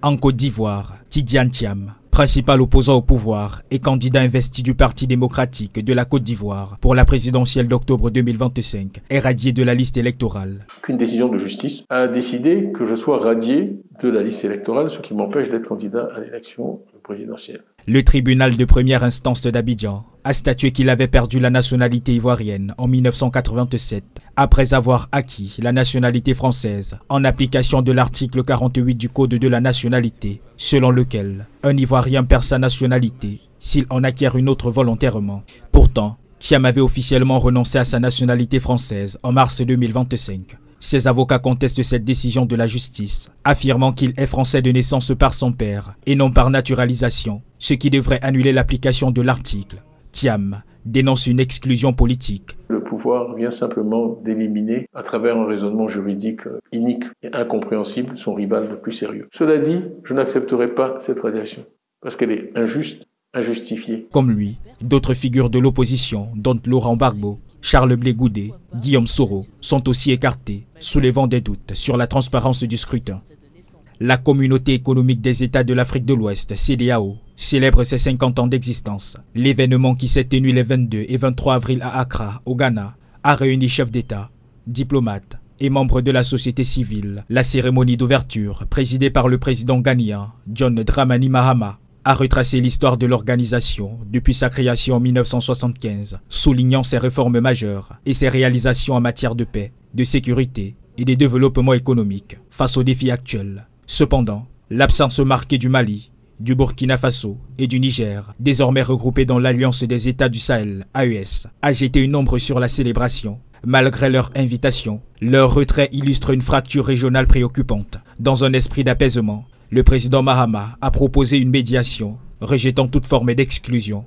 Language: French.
En Côte d'Ivoire, Tidiane Thiam, principal opposant au pouvoir et candidat investi du Parti démocratique de la Côte d'Ivoire pour la présidentielle d'octobre 2025, est radié de la liste électorale. Qu'une décision de justice a décidé que je sois radié de la liste électorale, ce qui m'empêche d'être candidat à l'élection présidentielle. Le tribunal de première instance d'Abidjan a statué qu'il avait perdu la nationalité ivoirienne en 1987, après avoir acquis la nationalité française en application de l'article 48 du Code de la nationalité, selon lequel un Ivoirien perd sa nationalité s'il en acquiert une autre volontairement. Pourtant, Thiam avait officiellement renoncé à sa nationalité française en mars 2025. Ses avocats contestent cette décision de la justice, affirmant qu'il est français de naissance par son père et non par naturalisation, ce qui devrait annuler l'application de l'article. Thiam dénonce une exclusion politique. Le pouvoir vient simplement d'éliminer, à travers un raisonnement juridique inique et incompréhensible, son rival le plus sérieux. Cela dit, je n'accepterai pas cette radiation, parce qu'elle est injuste, injustifiée. Comme lui, d'autres figures de l'opposition, dont Laurent Gbagbo, Charles Blé Goudé, Guillaume Soro, sont aussi écartés, soulevant des doutes sur la transparence du scrutin. La Communauté économique des États de l'Afrique de l'Ouest, CEDEAO, célèbre ses 50 ans d'existence. L'événement qui s'est tenu les 22 et 23 avril à Accra, au Ghana, a réuni chefs d'État, diplomates et membres de la société civile. La cérémonie d'ouverture, présidée par le président ghanéen, John Dramani Mahama, a retracé l'histoire de l'organisation depuis sa création en 1975, soulignant ses réformes majeures et ses réalisations en matière de paix, de sécurité et de développement économique face aux défis actuels. Cependant, l'absence marquée du Mali, du Burkina Faso et du Niger, désormais regroupés dans l'Alliance des États du Sahel, AES, a jeté une ombre sur la célébration. Malgré leur invitation, leur retrait illustre une fracture régionale préoccupante. Dans un esprit d'apaisement, le président Mahama a proposé une médiation, rejetant toute forme d'exclusion.